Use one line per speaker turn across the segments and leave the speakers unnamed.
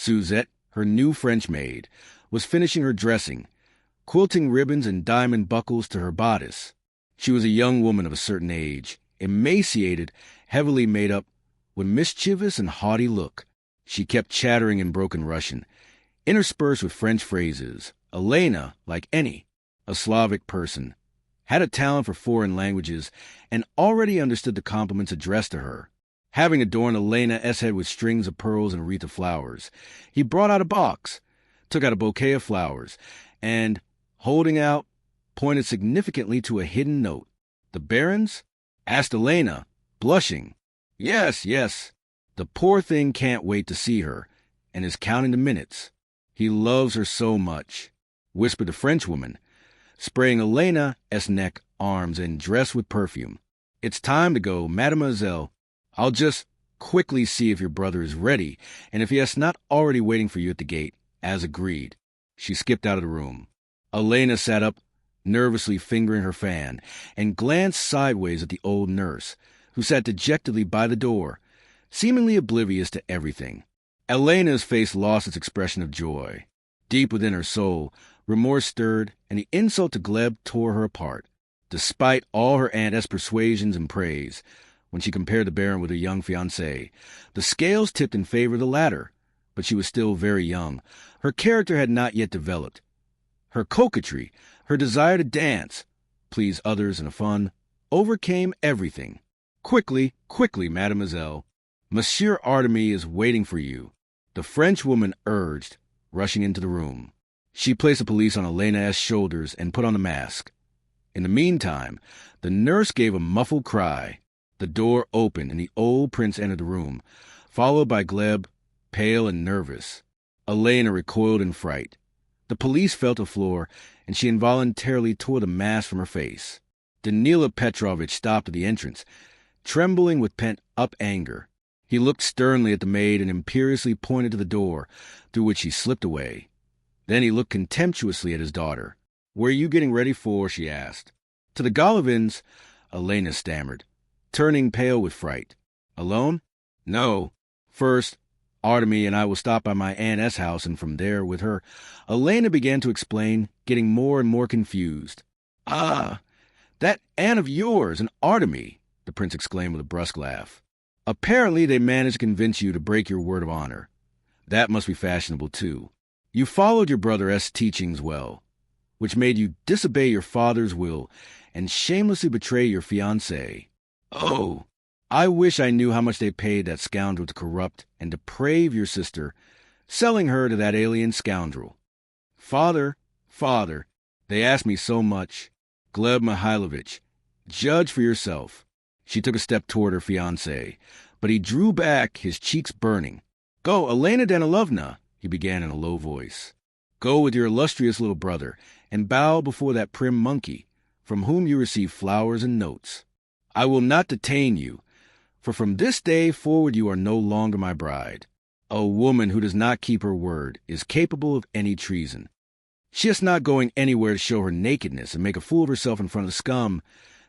Suzette, her new French maid, was finishing her dressing, quilting ribbons and diamond buckles to her bodice. She was a young woman of a certain age, emaciated, heavily made up, with mischievous and haughty look. She kept chattering in broken Russian, interspersed with French phrases. Elena, like any, a Slavic person, had a talent for foreign languages and already understood the compliments addressed to her. Having adorned Elena's head with strings of pearls and a wreath of flowers, he brought out a box, took out a bouquet of flowers, and, holding out, pointed significantly to a hidden note. "The Baron's?" asked Elena, blushing. Yes. The poor thing can't wait to see her, and is counting the minutes. He loves her so much," whispered the Frenchwoman, spraying Elena's neck, arms, and dress with perfume. "It's time to go, mademoiselle. I'll just quickly see if your brother is ready, and if he is not already waiting for you at the gate, as agreed." She skipped out of the room. Elena sat up, nervously fingering her fan, and glanced sideways at the old nurse, who sat dejectedly by the door, seemingly oblivious to everything. Elena's face lost its expression of joy. Deep within her soul, remorse stirred, and the insult to Gleb tore her apart. Despite all her aunt's persuasions and praise, when she compared the Baron with her young fiancé, the scales tipped in favor of the latter, but she was still very young. Her character had not yet developed. Her coquetry, her desire to dance, please others and have fun, overcame everything. Quickly, mademoiselle. Monsieur Artemy is waiting for you," the Frenchwoman urged, rushing into the room. She placed the police on Elena's shoulders and put on the mask. In the meantime, the nurse gave a muffled cry. The door opened, and the old prince entered the room, followed by Gleb, pale and nervous. Elena recoiled in fright. The police fell to the floor, and she involuntarily tore the mask from her face. Danila Petrovich stopped at the entrance, trembling with pent-up anger. He looked sternly at the maid and imperiously pointed to the door, through which she slipped away. Then he looked contemptuously at his daughter. "Where are you getting ready for?" she asked. "To the Golovins," Elena stammered, turning pale with fright. "Alone?" "No. First, Artemy and I will stop by my aunt's house, and from there with her." Elena began to explain, getting more and more confused. "Ah, that aunt of yours, and Artemy," the prince exclaimed with a brusque laugh. "Apparently they managed to convince you to break your word of honor. That must be fashionable, too. You followed your brother's teachings well, which made you disobey your father's will and shamelessly betray your fiancée. Oh, I wish I knew how much they paid that scoundrel to corrupt and deprave your sister, selling her to that alien scoundrel. Father, they asked me so much. Gleb Mihailovich, judge for yourself." She took a step toward her fiancé, but he drew back, his cheeks burning. "Go, Elena Danilovna," he began in a low voice. "Go with your illustrious little brother, and bow before that prim monkey, from whom you receive flowers and notes. I will not detain you, for from this day forward you are no longer my bride. A woman who does not keep her word is capable of any treason. She is not going anywhere to show her nakedness and make a fool of herself in front of the scum."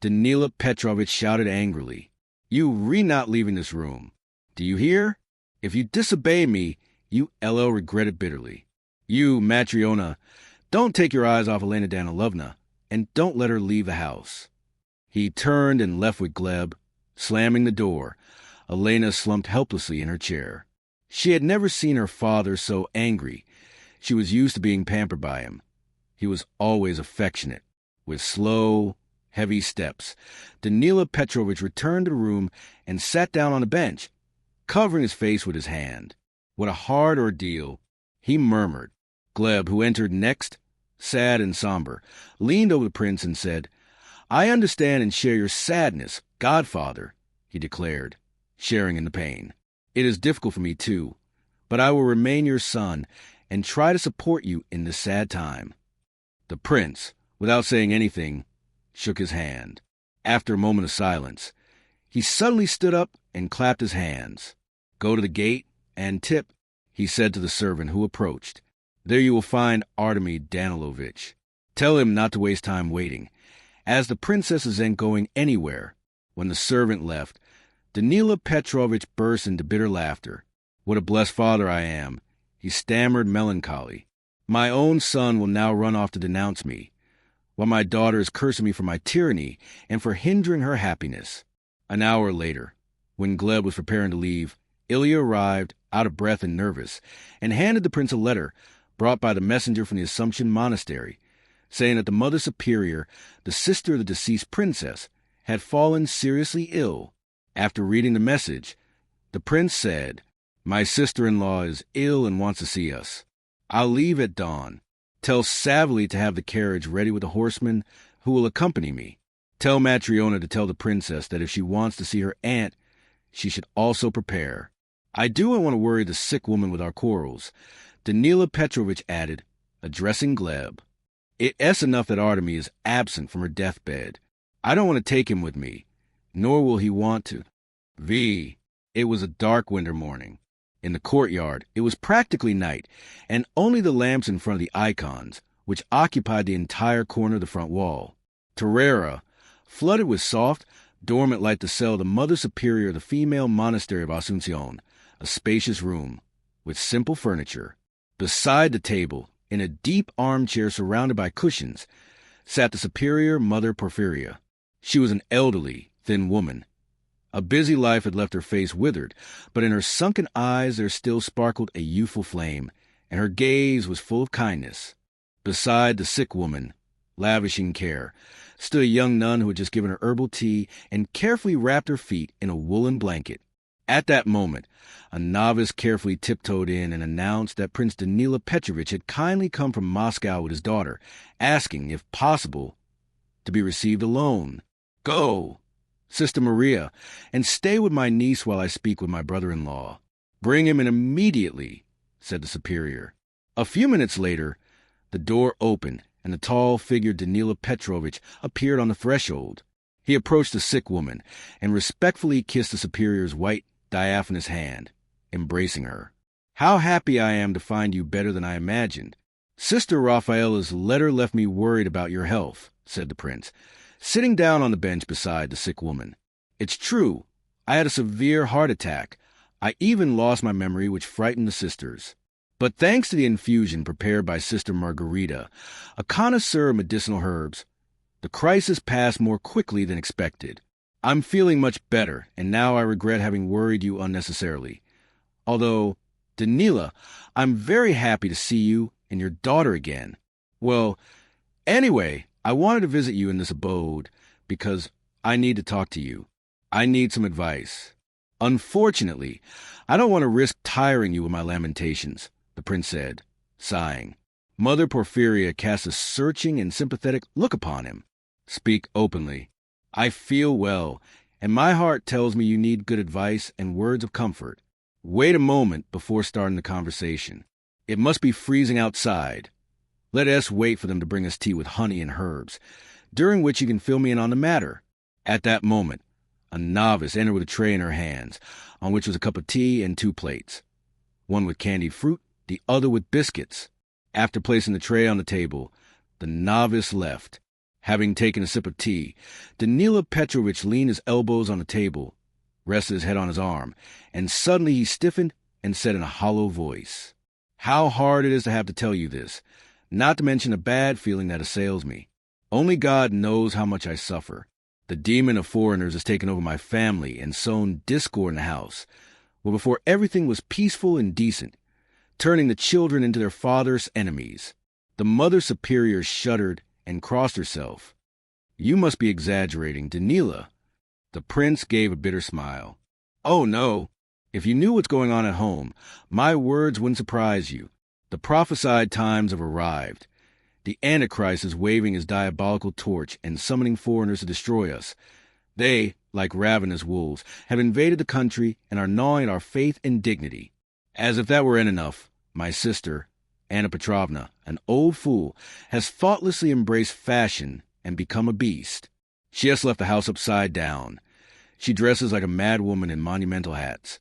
Danila Petrovich shouted angrily. "You not leaving this room. Do you hear? If you disobey me, you LL regret it bitterly. You, Matryona, don't take your eyes off Elena Danilovna, and don't let her leave the house." He turned and left with Gleb. Slamming the door, Elena slumped helplessly in her chair. She had never seen her father so angry. She was used to being pampered by him. He was always affectionate. With slow, heavy steps, Danila Petrovich returned to the room and sat down on a bench, covering his face with his hand. "What a hard ordeal," he murmured. Gleb, who entered next, sad and somber, leaned over the prince and said, "I understand and share your sadness, godfather," he declared, sharing in the pain. "It is difficult for me, too, but I will remain your son and try to support you in this sad time." The prince, without saying anything, shook his hand. After a moment of silence, he suddenly stood up and clapped his hands. "Go to the gate and tip," he said to the servant who approached. "There you will find Artemy Danilovich. Tell him not to waste time waiting, as the princess isn't going anywhere." When the servant left, Danila Petrovich burst into bitter laughter. "What a blessed father I am," He stammered melancholy. My own son will now run off to denounce me, while my daughter is cursing me for my tyranny and for hindering her happiness. An hour later, when Gleb was preparing to leave, Ilya arrived, out of breath and nervous, and handed the prince a letter brought by the messenger from the Assumption Monastery, saying that the Mother Superior, the sister of the deceased princess, had fallen seriously ill. After reading the message, the prince said, "My sister-in-law is ill and wants to see us. I'll leave at dawn. Tell Savily to have the carriage ready with a horseman who will accompany me. Tell Matryona to tell the princess that if she wants to see her aunt, she should also prepare. I don't want to worry the sick woman with our quarrels," Danila Petrovich added, addressing Gleb. "It's enough that Artemy is absent from her deathbed. I don't want to take him with me, nor will he want to." It was a dark winter morning. In the courtyard, it was practically night, and only the lamps in front of the icons, which occupied the entire corner of the front wall. Terrera, flooded with soft, dormant light to cell the Mother Superior of the female monastery of Asuncion, a spacious room, with simple furniture. Beside the table, in a deep armchair surrounded by cushions, sat the Superior Mother Porphyria. She was an elderly, thin woman. A busy life had left her face withered, but in her sunken eyes there still sparkled a youthful flame, and her gaze was full of kindness. Beside the sick woman, lavishing care, stood a young nun who had just given her herbal tea and carefully wrapped her feet in a woolen blanket. At that moment, a novice carefully tiptoed in and announced that Prince Danila Petrovich had kindly come from Moscow with his daughter, asking, if possible, to be received alone. "Go, Sister Maria, and stay with my niece while I speak with my brother-in-law. Bring him in immediately," said the superior. A few minutes later, the door opened, and the tall-figured Danila Petrovich appeared on the threshold. He approached the sick woman and respectfully kissed the superior's white, diaphanous hand, embracing her. "How happy I am to find you better than I imagined. Sister Raphaela's letter left me worried about your health," said the prince, sitting down on the bench beside the sick woman. "It's true, I had a severe heart attack. I even lost my memory, which frightened the sisters. But thanks to the infusion prepared by Sister Margarita, a connoisseur of medicinal herbs, the crisis passed more quickly than expected. I'm feeling much better, and now I regret having worried you unnecessarily. Although, Danila, I'm very happy to see you and your daughter again. Well, anyway, I wanted to visit you in this abode because I need to talk to you. I need some advice. Unfortunately, I don't want to risk tiring you with my lamentations," the prince said, sighing. Mother Porphyria cast a searching and sympathetic look upon him. "Speak openly. I feel well, and my heart tells me you need good advice and words of comfort. Wait a moment before starting the conversation. It must be freezing outside. Let us wait for them to bring us tea with honey and herbs, during which you can fill me in on the matter." At that moment, a novice entered with a tray in her hands, on which was a cup of tea and 2 plates, one with candied fruit, the other with biscuits. After placing the tray on the table, the novice left. Having taken a sip of tea, Danila Petrovich leaned his elbows on the table, rested his head on his arm, and suddenly he stiffened and said in a hollow voice, "How hard it is to have to tell you this, not to mention a bad feeling that assails me. Only God knows how much I suffer. The demon of foreigners has taken over my family and sown discord in the house, where before everything was peaceful and decent, turning the children into their father's enemies." The Mother Superior shuddered and crossed herself. "You must be exaggerating, Danila." The prince gave a bitter smile. "Oh, no. If you knew what's going on at home, my words wouldn't surprise you. The prophesied times have arrived. The Antichrist is waving his diabolical torch and summoning foreigners to destroy us. They, like ravenous wolves, have invaded the country and are gnawing at our faith and dignity. As if that weren't enough, my sister, Anna Petrovna, an old fool, has thoughtlessly embraced fashion and become a beast. She has left the house upside down. She dresses like a mad woman in monumental hats,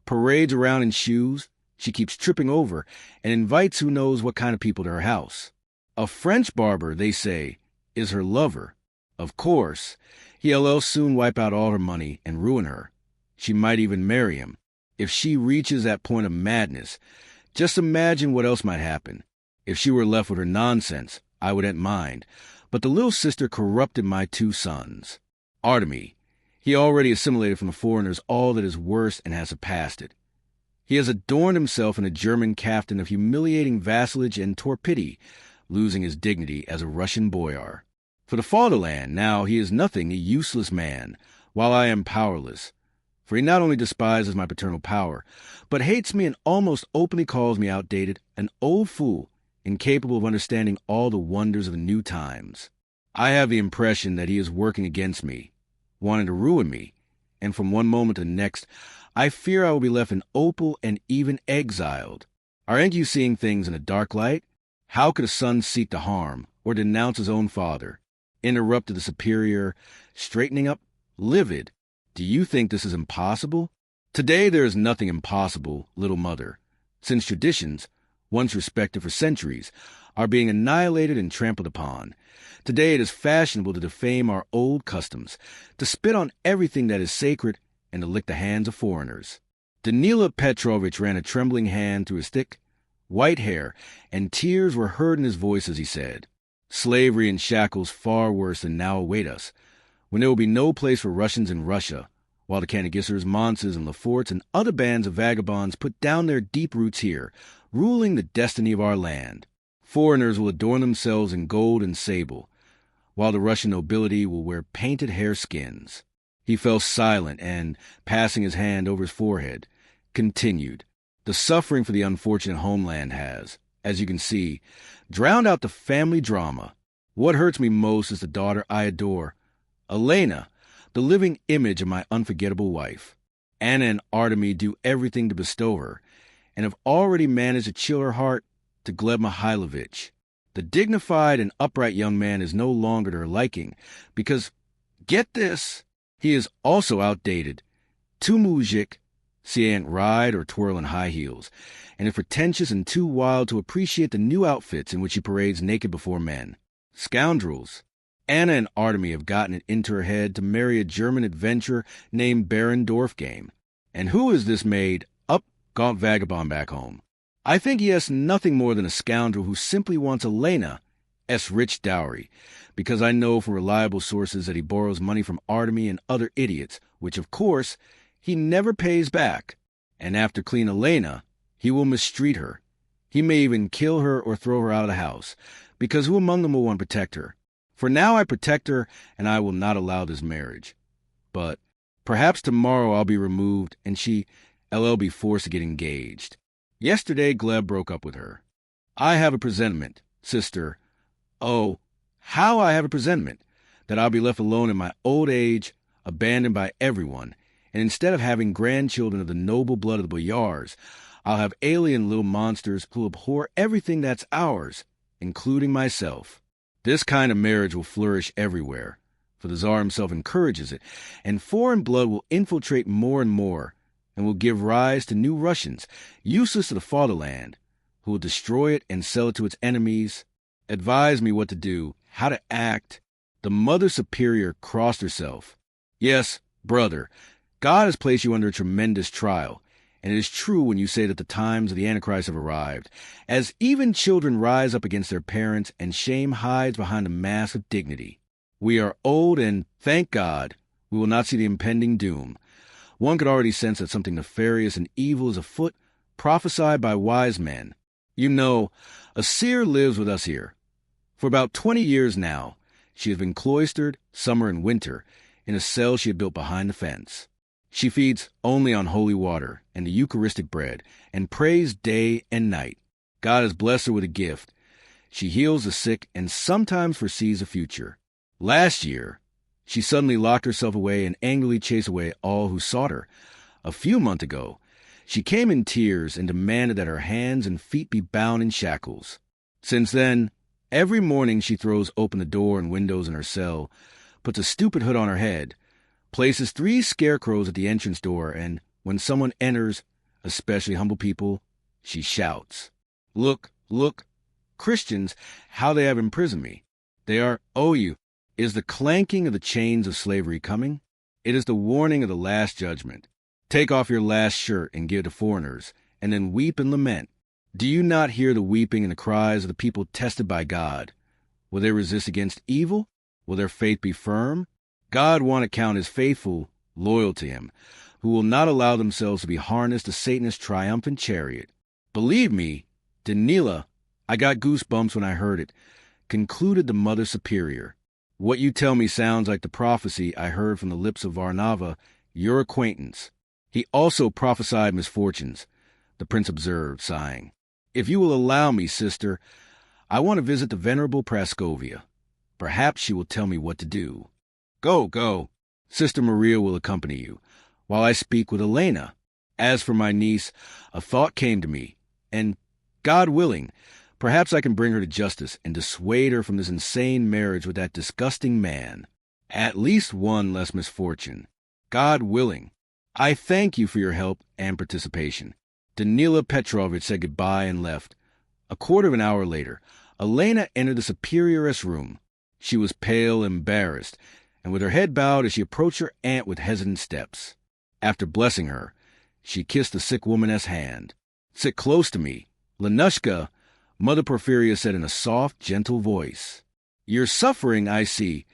parades around in shoes. She keeps tripping over and invites who knows what kind of people to her house. A French barber, they say, is her lover. Of course, he'll soon wipe out all her money and ruin her. She might even marry him. If she reaches that point of madness, Just imagine what else might happen. If she were left with her nonsense, I wouldn't mind. But the little sister corrupted my 2 sons. Artemy, he already assimilated from the foreigners all that is worse and has surpassed it. He has adorned himself in a German kaftan of humiliating vassalage and torpidity, losing his dignity as a Russian boyar. For the fatherland, now he is nothing, a useless man, while I am powerless. For he not only despises my paternal power, but hates me and almost openly calls me outdated, an old fool, incapable of understanding all the wonders of the new times. I have the impression that he is working against me, wanting to ruin me, and from one moment to the next, I fear I will be left an opal and even exiled. Aren't you seeing things in a dark light? How could a son seek to harm or denounce his own father? Interrupted the superior, straightening up, livid. Do you think this is impossible? Today there is nothing impossible, little mother, since traditions, once respected for centuries, are being annihilated and trampled upon. Today it is fashionable to defame our old customs, to spit on everything that is sacred, and to lick the hands of foreigners. Danila Petrovich ran a trembling hand through his thick, white hair, and tears were heard in his voice as he said, "Slavery and shackles far worse than now await us, when there will be no place for Russians in Russia, while the Kanagissers, Monses, and Leforts and other bands of vagabonds put down their deep roots here, ruling the destiny of our land. Foreigners will adorn themselves in gold and sable, while the Russian nobility will wear painted hare skins." He fell silent and, passing his hand over his forehead, continued, "The suffering for the unfortunate homeland has, as you can see, drowned out the family drama. What hurts me most is the daughter I adore, Elena, the living image of my unforgettable wife. Anna and Artemy do everything to bestow her, and have already managed to chill her heart to Gleb Mihailovich. The dignified and upright young man is no longer to her liking, because, get this, he is also outdated. Too muzhik, see ain't ride or twirl in high heels, and is pretentious and too wild to appreciate the new outfits in which he parades naked before men. Scoundrels. Anna and Artemy have gotten it into her head to marry a German adventurer named Baron Dorfgame. And who is this maid, gaunt vagabond back home? I think he has nothing more than a scoundrel who simply wants Elena's rich dowry, because I know from reliable sources that he borrows money from Artemy and other idiots, which, of course, he never pays back. And after clean Elena, he will mistreat her. He may even kill her or throw her out of the house, because who among them will want to protect her? For now I protect her, and I will not allow this marriage. But perhaps tomorrow I'll be removed, and she'll be forced to get engaged. Yesterday Gleb broke up with her. I have a presentiment, sister, oh, how I have a presentiment, that I'll be left alone in my old age, abandoned by everyone, and instead of having grandchildren of the noble blood of the boyars, I'll have alien little monsters who abhor everything that's ours, including myself. This kind of marriage will flourish everywhere, for the Tsar himself encourages it, and foreign blood will infiltrate more and more, and will give rise to new Russians, useless to the fatherland, who will destroy it and sell it to its enemies. Advise me what to do, how to act. The Mother Superior crossed herself. Yes, brother, God has placed you under a tremendous trial, and it is true when you say that the times of the Antichrist have arrived, as even children rise up against their parents and shame hides behind a mask of dignity. We are old and, thank God, we will not see the impending doom. One could already sense that something nefarious and evil is afoot, prophesied by wise men. You know, a seer lives with us here. For about 20 years now, she has been cloistered, summer and winter, in a cell she had built behind the fence. She feeds only on holy water and the Eucharistic bread, and prays day and night. God has blessed her with a gift. She heals the sick and sometimes foresees the future. Last year, she suddenly locked herself away and angrily chased away all who sought her. A few months ago, she came in tears and demanded that her hands and feet be bound in shackles. Since then, every morning she throws open the door and windows in her cell, puts a stupid hood on her head, places 3 scarecrows at the entrance door, and when someone enters, especially humble people, she shouts, Look, look, Christians, how they have imprisoned me. They are, you. Is the clanking of the chains of slavery coming? It is the warning of the last judgment. Take off your last shirt and give it to foreigners, and then weep and lament. Do you not hear the weeping and the cries of the people tested by God? Will they resist against evil? Will their faith be firm? God won't account his faithful loyal to him, who will not allow themselves to be harnessed to Satan's triumphant chariot. Believe me, Danila, I got goosebumps when I heard it, concluded the Mother Superior. What you tell me sounds like the prophecy I heard from the lips of Varnava, your acquaintance. He also prophesied misfortunes, the prince observed, sighing. If you will allow me, sister, I want to visit the venerable Praskovia. Perhaps she will tell me what to do. Go, go. Sister Maria will accompany you, while I speak with Elena. As for my niece, a thought came to me, and, God willing, perhaps I can bring her to justice and dissuade her from this insane marriage with that disgusting man. At least one less misfortune. God willing. I thank you for your help and participation. Danila Petrovich said goodbye and left. A quarter of an hour later, Elena entered the superioress room. She was pale and embarrassed, and with her head bowed as she approached her aunt with hesitant steps. After blessing her, she kissed the sick woman's hand. Sit close to me. Lenushka, Mother Porphyria said in a soft, gentle voice. You're suffering, I see.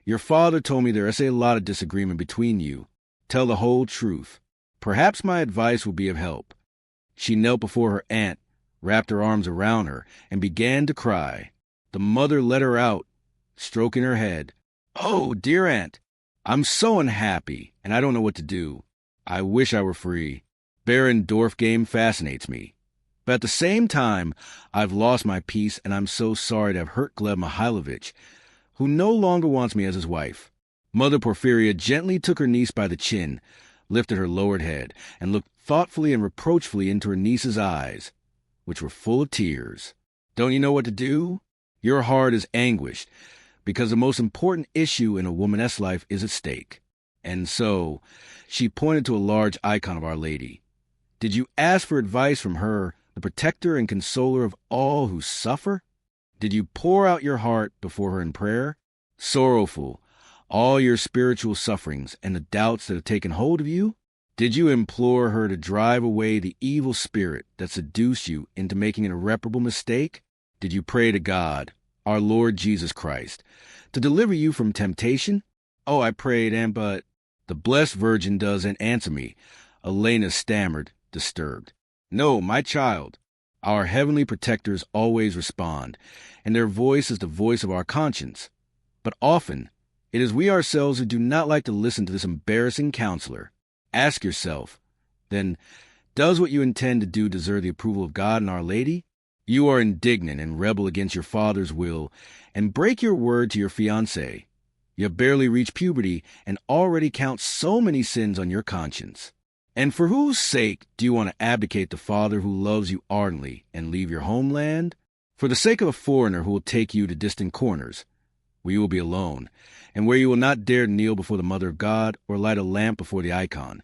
Your father told me there is a lot of disagreement between you. Tell the whole truth. Perhaps my advice will be of help. She knelt before her aunt, wrapped her arms around her, and began to cry. The mother let her out, stroking her head. Oh, dear aunt, I'm so unhappy, and I don't know what to do. I wish I were free. Baron Dorfgame fascinates me. But at the same time, I've lost my peace, and I'm so sorry to have hurt Gleb Mihailovich, who no longer wants me as his wife. Mother Porphyria gently took her niece by the chin, lifted her lowered head, and looked thoughtfully and reproachfully into her niece's eyes, which were full of tears. Don't you know what to do? Your heart is anguished, because the most important issue in a woman's life is at stake. And so, she pointed to a large icon of Our Lady. Did you ask for advice from her, the protector and consoler of all who suffer? Did you pour out your heart before her in prayer? Sorrowful, all your spiritual sufferings and the doubts that have taken hold of you? Did you implore her to drive away the evil spirit that seduced you into making an irreparable mistake? Did you pray to God, our Lord Jesus Christ, to deliver you from temptation? Oh, I prayed, but the Blessed Virgin doesn't answer me, Elena stammered, disturbed. No, my child. Our heavenly protectors always respond, and their voice is the voice of our conscience. But often, it is we ourselves who do not like to listen to this embarrassing counselor. Ask yourself, then, does what you intend to do deserve the approval of God and Our Lady? You are indignant and rebel against your father's will, and break your word to your fiancé. You have barely reached puberty and already count so many sins on your conscience. And for whose sake do you want to abdicate the father who loves you ardently and leave your homeland? For the sake of a foreigner who will take you to distant corners, where you will be alone, and where you will not dare kneel before the Mother of God or light a lamp before the icon.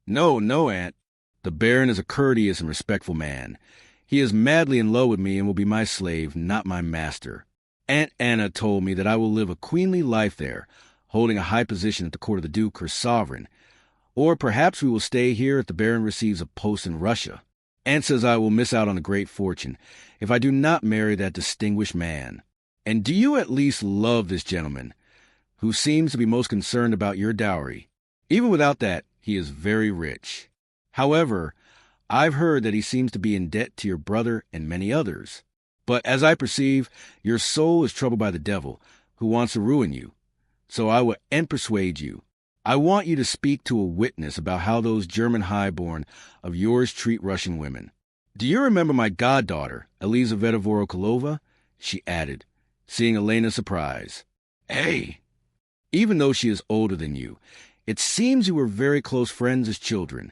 No, no, Aunt. The Baron is a courteous and respectful man. He is madly in love with me and will be my slave, not my master. Aunt Anna told me that I will live a queenly life there, holding a high position at the court of the Duke, her sovereign. Or perhaps we will stay here if the Baron receives a post in Russia. Aunt says I will miss out on a great fortune if I do not marry that distinguished man. And do you at least love this gentleman, who seems to be most concerned about your dowry? Even without that, he is very rich. However, I've heard that he seems to be in debt to your brother and many others. But as I perceive, your soul is troubled by the devil, who wants to ruin you. So I will persuade you. I want you to speak to a witness about how those German highborn of yours treat Russian women. Do you remember my goddaughter, Elizaveta Vorokolova? She added, seeing Elena's surprise. Hey! Even though she is older than you, it seems you were very close friends as children.